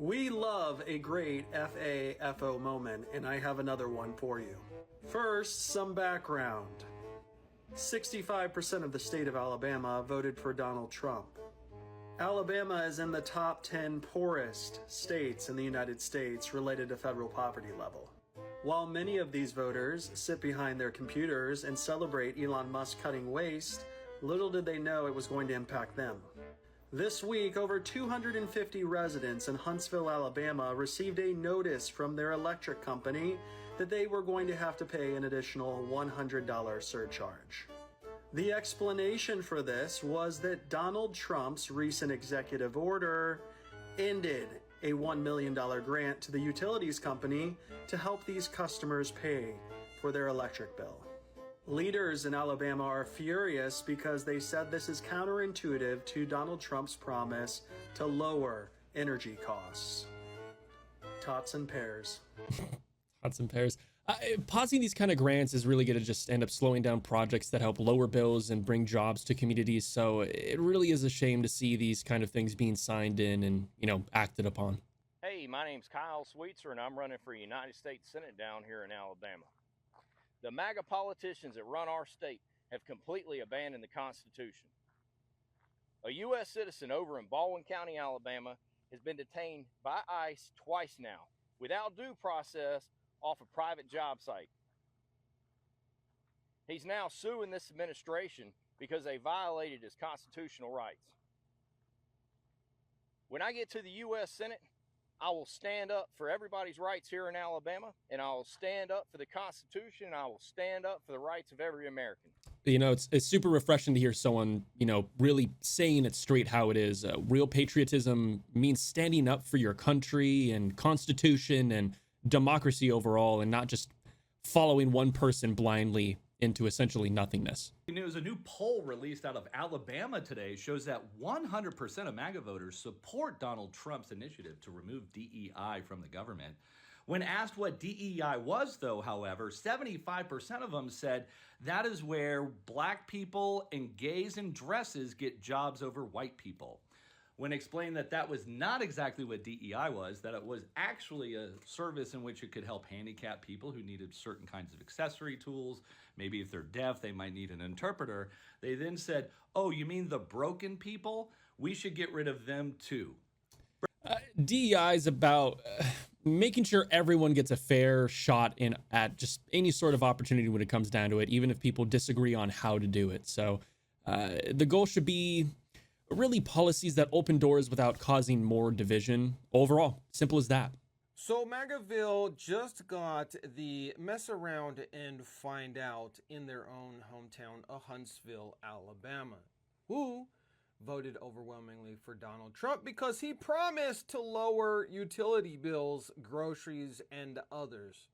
We love a great FAFO moment, and I have another one for you. First, some background. 65% of the state of Alabama voted for Donald Trump. Alabama is in the top 10 poorest states in the United States related to federal poverty level. While many of these voters sit behind their computers and celebrate Elon Musk cutting waste, little did they know it was going to impact them. This week, over 250 residents in Huntsville, Alabama received a notice from their electric company that they were going to have to pay an additional $100 surcharge. The explanation for this was that Donald Trump's recent executive order ended a $1 million grant to the utilities company to help these customers pay for their electric bill. Leaders in Alabama are furious because they said this is counterintuitive to Donald Trump's promise to lower energy costs. Tots and pears. Tots and pears. Pausing these kind of grants is really going to just end up slowing down projects that help lower bills and bring jobs to communities. So it really is a shame to see these kind of things being signed in and, acted upon. Hey, my name's Kyle Sweetser, and I'm running for United States Senate down here in Alabama. The MAGA politicians that run our state have completely abandoned the Constitution. A U.S. citizen over in Baldwin County, Alabama, has been detained by ICE twice now, without due process, off a private job site. He's now suing this administration because they violated his constitutional rights. When I get to the U.S. Senate, I will stand up for everybody's rights here in Alabama, and I will stand up for the Constitution, and I will stand up for the rights of every American. It's super refreshing to hear someone, really saying it straight how it is. Real patriotism means standing up for your country and Constitution and democracy overall, and not just following one person blindly into essentially nothingness. News, a new poll released out of Alabama today shows that 100% of MAGA voters support Donald Trump's initiative to remove DEI from the government. When asked what DEI was, though, however, 75% of them said that is where black people and gays in dresses get jobs over white people. When explained that that was not exactly what DEI was, that it was actually a service in which it could help handicapped people who needed certain kinds of accessory tools. Maybe if they're deaf, they might need an interpreter. They then said, oh, you mean the broken people? We should get rid of them too. DEI is about making sure everyone gets a fair shot at just any sort of opportunity when it comes down to it, even if people disagree on how to do it. So the goal should be really policies that open doors without causing more division overall. Simple as that. So MAGAville just got the mess around and find out in their own hometown of Huntsville, Alabama, who voted overwhelmingly for Donald Trump because he promised to lower utility bills, groceries, and others.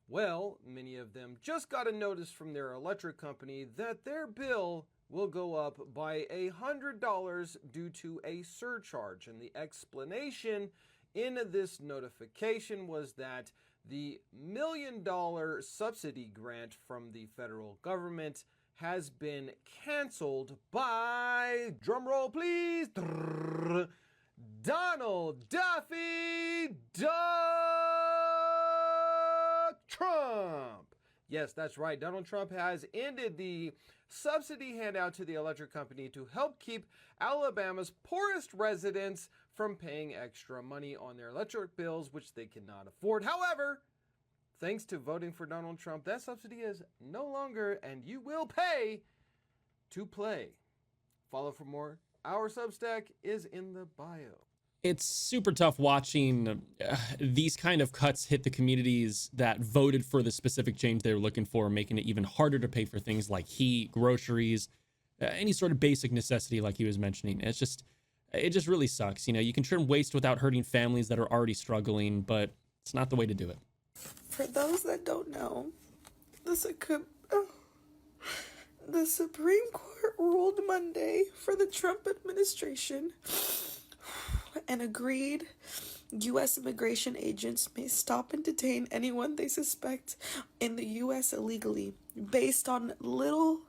Well, many of them just got a notice from their electric company that their bill will go up by $100 due to a surcharge. And the explanation in this notification was that the $1 million subsidy grant from the federal government has been canceled by, drumroll please, Donald Duffy Duck Trump. Yes, that's right. Donald Trump has ended the subsidy handout to the electric company to help keep Alabama's poorest residents from paying extra money on their electric bills, which they cannot afford. However, thanks to voting for Donald Trump, that subsidy is no longer, and you will pay to play. Follow for more. Our Substack is in the bio. It's super tough watching these kind of cuts hit the communities that voted for the specific change they were looking for, making it even harder to pay for things like heat, groceries, any sort of basic necessity like he was mentioning. It just really sucks. You can trim waste without hurting families that are already struggling, but it's not the way to do it. For those that don't know, the Supreme Court ruled Monday for the Trump administration and agreed U.S. immigration agents may stop and detain anyone they suspect in the U.S. illegally based on little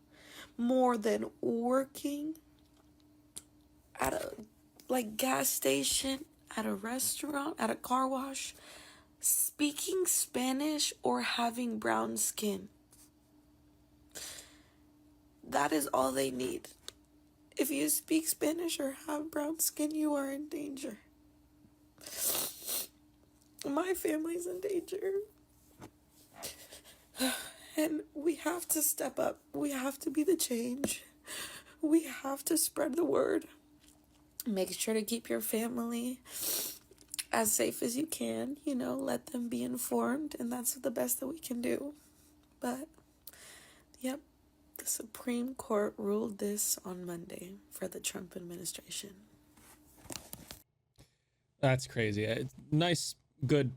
more than working at a gas station at a restaurant, at a car wash, speaking Spanish or having brown skin. That is all they need. If you speak Spanish or have brown skin, you are in danger. My family's in danger. And we have to step up. We have to be the change. We have to spread the word. Make sure to keep your family as safe as you can. Let them be informed. And that's the best that we can do. But, yep, the Supreme Court ruled this on Monday for the Trump administration. That's crazy. Nice, good.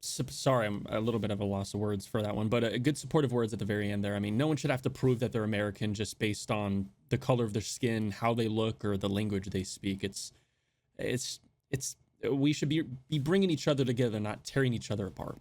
Sorry, I'm a little bit of a loss of words for that one, but a good supportive words at the very end there. I mean, no one should have to prove that they're American just based on the color of their skin, how they look, or the language they speak. We should be bringing each other together, not tearing each other apart.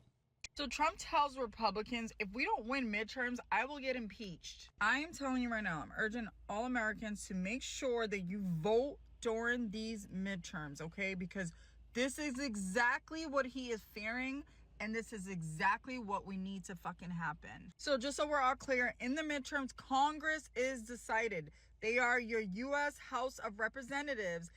So Trump tells Republicans, if we don't win midterms, I will get impeached. I am telling you right now, I'm urging all Americans to make sure that you vote during these midterms, okay? Because this is exactly what he is fearing, and this is exactly what we need to fucking happen. So just so we're all clear, in the midterms, Congress is decided. They are your U.S. House of Representatives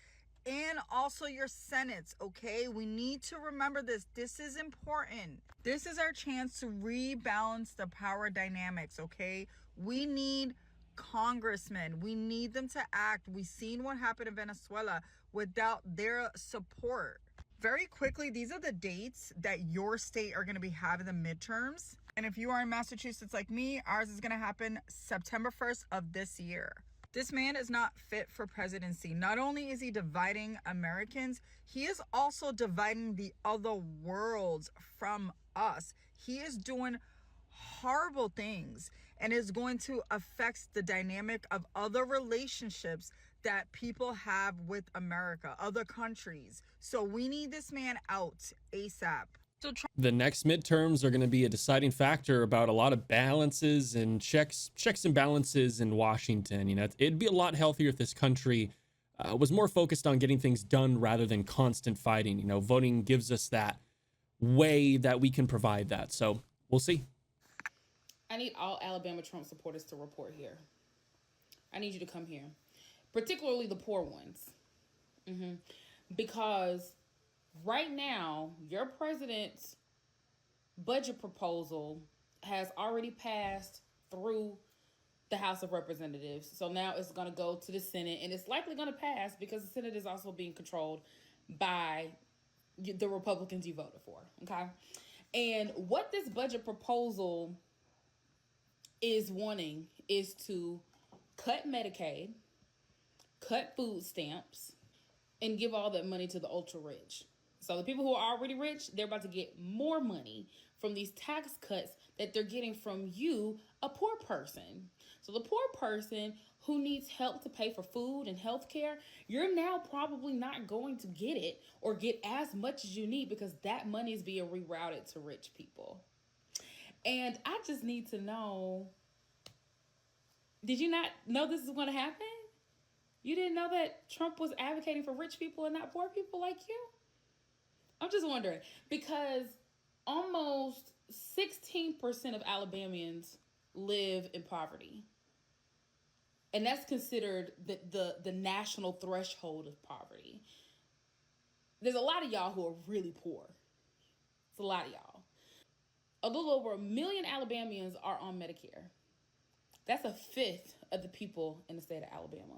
and also your Senates, okay? We need to remember this. This is important. This is our chance to rebalance the power dynamics, okay? We need congressmen. We need them to act. We've seen what happened in Venezuela without their support. Very quickly, these are the dates that your state are going to be having the midterms. And if you are in Massachusetts like me, ours is going to happen September 1st of this year. This man is not fit for presidency. Not only is he dividing Americans, he is also dividing the other worlds from us. He is doing horrible things and is going to affect the dynamic of other relationships that people have with America, other countries. So we need this man out ASAP. The next midterms are going to be a deciding factor about a lot of balances and checks and balances in Washington. It'd be a lot healthier if this country was more focused on getting things done rather than constant fighting. Voting gives us that way that we can provide that. So we'll see. I need all Alabama Trump supporters to report here. I need you to come here, particularly the poor ones. Because right now, your president's budget proposal has already passed through the House of Representatives. So now it's going to go to the Senate, and it's likely going to pass because the Senate is also being controlled by the Republicans you voted for, okay? And what this budget proposal is wanting is to cut Medicaid, cut food stamps, and give all that money to the ultra rich. So the people who are already rich, they're about to get more money from these tax cuts that they're getting from you, a poor person. So the poor person who needs help to pay for food and health care, you're now probably not going to get it or get as much as you need because that money is being rerouted to rich people. And I just need to know, did you not know this is going to happen? You didn't know that Trump was advocating for rich people and not poor people like you? I'm just wondering, because almost 16% of Alabamians live in poverty. And that's considered the national threshold of poverty. There's a lot of y'all who are really poor. It's a lot of y'all. A little over 1 million Alabamians are on Medicare. That's a fifth of the people in the state of Alabama.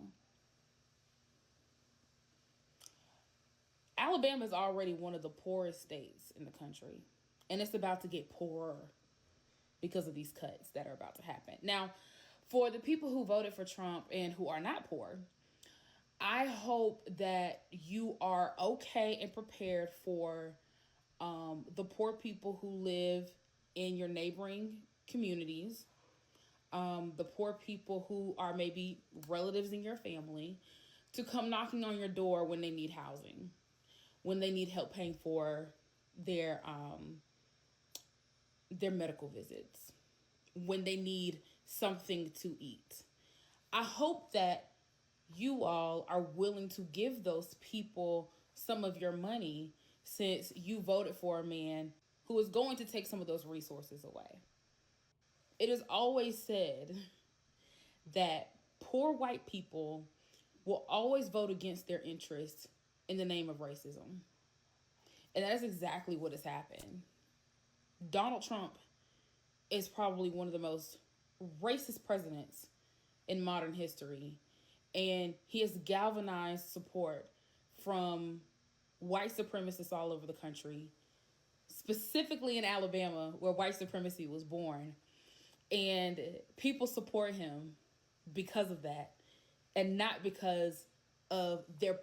Alabama is already one of the poorest states in the country, and it's about to get poorer because of these cuts that are about to happen. Now, for the people who voted for Trump and who are not poor, I hope that you are okay and prepared for the poor people who live in your neighboring communities, the poor people who are maybe relatives in your family, to come knocking on your door when they need housing, when they need help paying for their medical visits, when they need something to eat. I hope that you all are willing to give those people some of your money since you voted for a man who is going to take some of those resources away. It is always said that poor white people will always vote against their interests in the name of racism. And that is exactly what has happened. Donald Trump is probably one of the most racist presidents in modern history. And he has galvanized support from white supremacists all over the country, specifically in Alabama, where white supremacy was born. And people support him because of that, and not because of their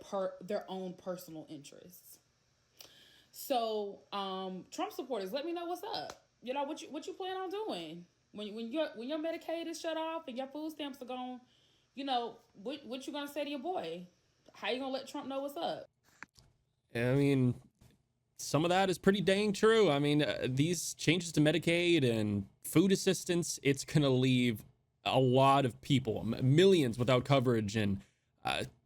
own personal interests. So, Trump supporters, let me know what's up. You know, what you plan on doing when your Medicaid is shut off and your food stamps are gone. You know, what you gonna say to your boy? How you gonna let Trump know what's up? I mean, some of that is pretty dang true. I mean, these changes to Medicaid and food assistance, it's going to leave a lot of people, millions without coverage, and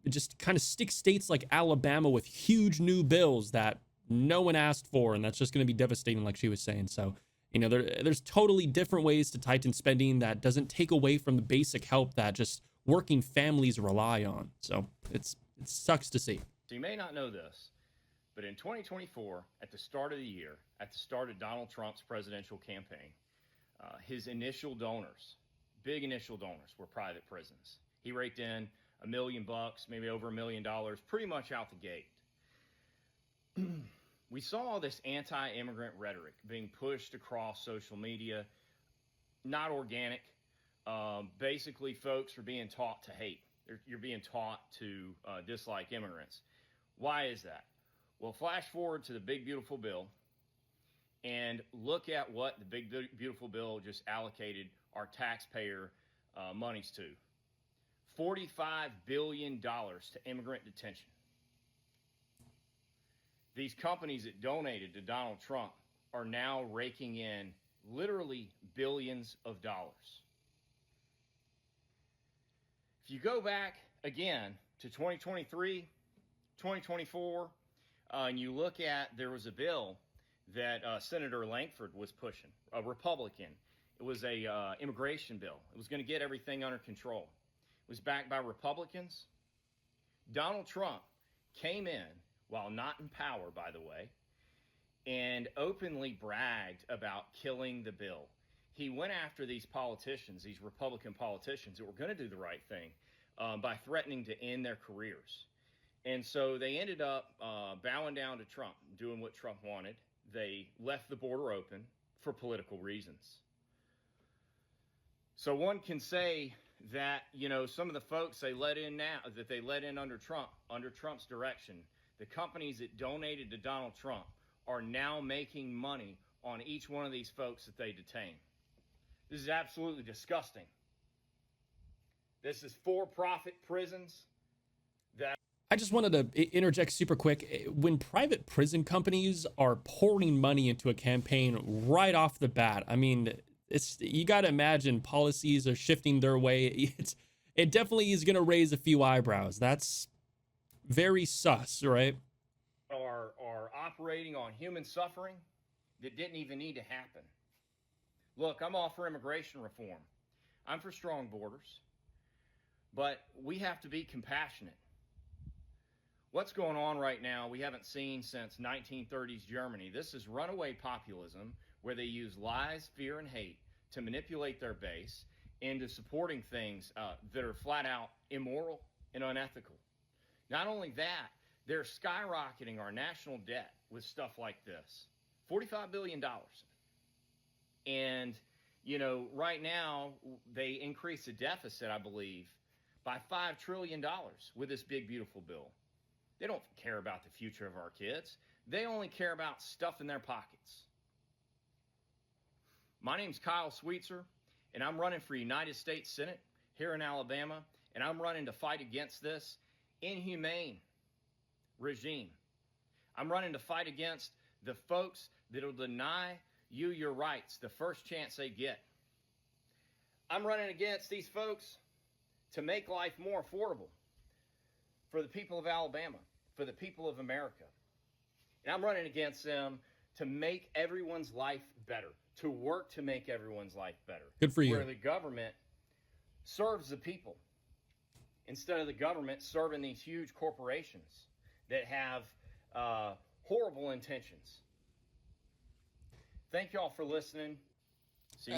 just kind of stick states like Alabama with huge new bills that no one asked for, and that's just going to be devastating, like she was saying. So, you know, there's totally different ways to tighten spending that doesn't take away from the basic help that just working families rely on. So it sucks to see. So you may not know this, but in 2024, at the start of the year, at the start of Donald Trump's presidential campaign, his initial donors, big initial donors, were private prisons. He raked in $1 million, maybe over $1 million, pretty much out the gate. We saw all this anti-immigrant rhetoric being pushed across social media, not organic. Basically, folks are being taught to hate. You're being taught to dislike immigrants. Why is that? Well, flash forward to the big, beautiful bill and look at what the big, beautiful bill just allocated our taxpayer monies to. $45 billion to immigrant detention. These companies that donated to Donald Trump are now raking in literally billions of dollars. If you go back again to 2023, 2024, and you look at, there was a bill that Senator Lankford was pushing, a Republican. It was a immigration bill. It was going to get everything under control. It was backed by Republicans. Donald Trump came in, while not in power, by the way, and openly bragged about killing the bill. He went after these politicians, these Republican politicians that were going to do the right thing by threatening to end their careers. And so they ended up bowing down to Trump, doing what Trump wanted. They left the border open for political reasons. So one can say that, you know, some of the folks they let in now, that they let in under Trump, under Trump's direction, the companies that donated to Donald Trump are now making money on each one of these folks that they detain. This is absolutely disgusting. This is for-profit prisons that... I just wanted to interject super quick. When private prison companies are pouring money into a campaign right off the bat, I mean, you got to imagine policies are shifting their way. It definitely is going to raise a few eyebrows. That's very sus, right? Are operating on human suffering that didn't even need to happen. Look, I'm all for immigration reform. I'm for strong borders. But we have to be compassionate. What's going on right now we haven't seen since 1930s Germany. This is runaway populism where they use lies, fear, and hate to manipulate their base into supporting things that are flat out immoral and unethical. Not only that, they're skyrocketing our national debt with stuff like this. $45 billion. And, you know, right now they increase the deficit, I believe, by $5 trillion with this big, beautiful bill. They don't care about the future of our kids. They only care about stuff in their pockets. My name's Kyle Sweetser, and I'm running for United States Senate here in Alabama, and I'm running to fight against this inhumane regime. I'm running to fight against the folks that'll deny you your rights the first chance they get. I'm running against these folks to make life more affordable for the people of Alabama. for the people of America. And I'm running against them to make everyone's life better, to work to make everyone's life better. Good for you. Where the government serves the people instead of the government serving these huge corporations that have horrible intentions. Thank y'all for listening. See?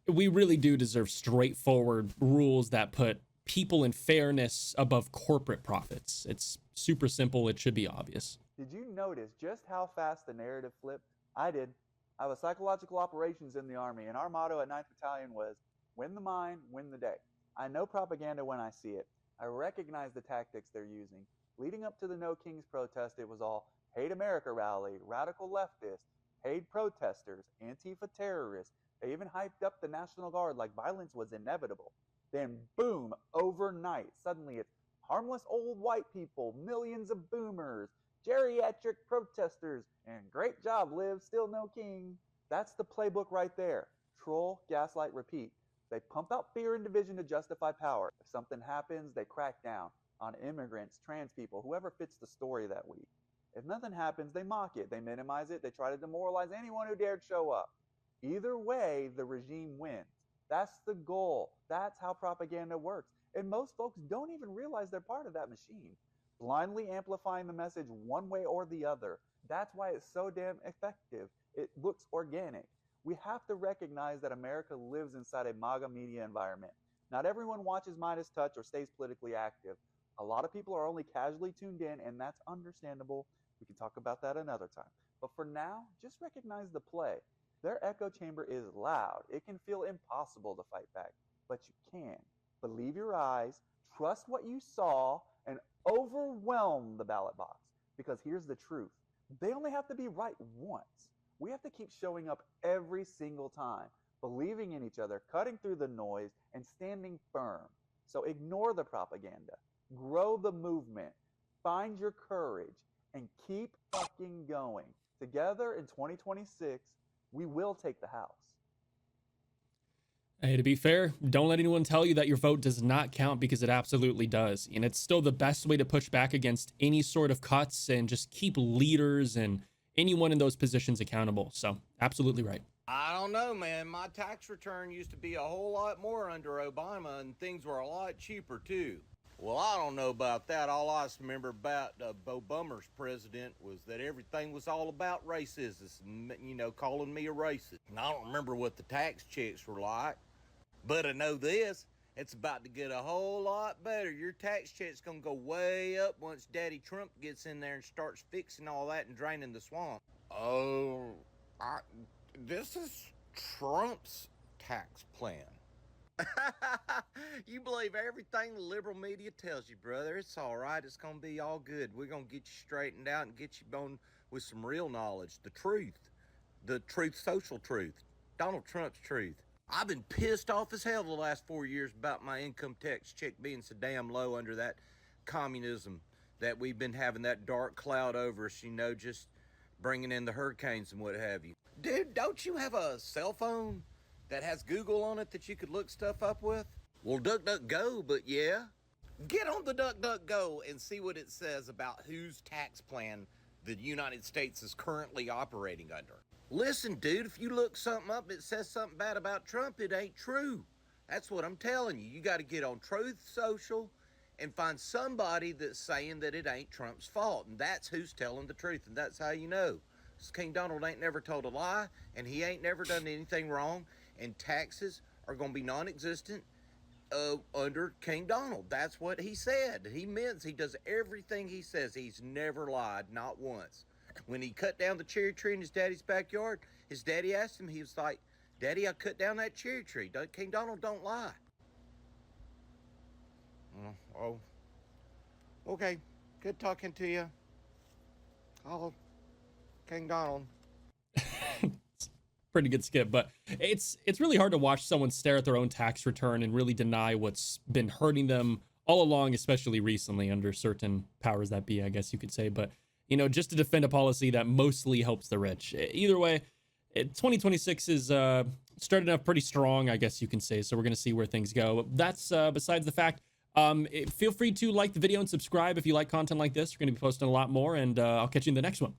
We really do deserve straightforward rules that put people and fairness above corporate profits. It's super simple. It should be obvious. Did you notice just how fast the narrative flipped? I did. I was psychological operations in the Army, and our motto at 9th Battalion was, win the mind, win the day. I know propaganda when I see it. I recognize the tactics they're using. Leading up to the No Kings protest, it was all hate America rally, radical leftists, paid protesters, Antifa terrorists. They even hyped up the National Guard like violence was inevitable. Then boom, overnight, suddenly it's harmless old white people, millions of boomers, geriatric protesters, and great job, Liv, still no king. That's the playbook right there. Troll, gaslight, repeat. They pump out fear and division to justify power. If something happens, they crack down on immigrants, trans people, whoever fits the story that week. If nothing happens, they mock it, they minimize it, they try to demoralize anyone who dared show up. Either way, the regime wins. That's the goal. That's how propaganda works. And most folks don't even realize they're part of that machine, blindly amplifying the message one way or the other. That's why it's so damn effective. It looks organic. We have to recognize that America lives inside a MAGA media environment. Not everyone watches Midas Touch or stays politically active. A lot of people are only casually tuned in, and that's understandable. We can talk about that another time. But for now, just recognize the play. Their echo chamber is loud. It can feel impossible to fight back, but you can. Believe your eyes, trust what you saw, and overwhelm the ballot box. Because here's the truth. They only have to be right once. We have to keep showing up every single time, believing in each other, cutting through the noise, and standing firm. So ignore the propaganda, grow the movement, find your courage, and keep fucking going. Together in 2026, we will take the House. Hey, to be fair, don't let anyone tell you that your vote does not count, because it absolutely does. And it's still the best way to push back against any sort of cuts and just keep leaders and anyone in those positions accountable. So absolutely right. I don't know, man. My tax return used to be a whole lot more under Obama, and things were a lot cheaper, too. Well, I don't know about that. All I remember about Bo Bummer's president was that everything was all about racism, you know, calling me a racist. And I don't remember what the tax checks were like, but I know this. It's about to get a whole lot better. Your tax check's gonna go way up once Daddy Trump gets in there and starts fixing all that and draining the swamp. Oh, this is Trump's tax plan. You believe everything the liberal media tells you, brother. It's all right. It's going to be all good. We're going to get you straightened out and get you on with some real knowledge. The truth, social truth, Donald Trump's truth. I've been pissed off as hell the last 4 years about my income tax check being so damn low under that communism that we've been having that dark cloud over us, you know, just bringing in the hurricanes and what have you. Dude, don't you have a cell phone that has Google on it that you could look stuff up with? Well, DuckDuckGo, but yeah. Get on the DuckDuckGo and see what it says about whose tax plan the United States is currently operating under. Listen, dude, if you look something up that says something bad about Trump, it ain't true. That's what I'm telling you. You got to get on Truth Social and find somebody that's saying that it ain't Trump's fault, and that's who's telling the truth, and that's how you know. King Donald ain't never told a lie, and he ain't never done anything wrong, and taxes are going to be non-existent under King Donald. That's what he said. He means he does everything he says. He's never lied, not once. When he cut down the cherry tree in his daddy's backyard, his daddy asked him, he was like, Daddy, I cut down that cherry tree. King Donald don't lie. Oh, okay. Good talking to you. Oh, King Donald. Pretty good skip, but it's really hard to watch someone stare at their own tax return and really deny what's been hurting them all along, especially recently under certain powers that be, I guess you could say. But, you know, just to defend a policy that mostly helps the rich. Either way, 2026 is starting off pretty strong, I guess you can say. So we're going to see where things go. That's besides the fact Feel free to like the video and subscribe if you like content like this. We're going to be posting a lot more, and I'll catch you in the next one.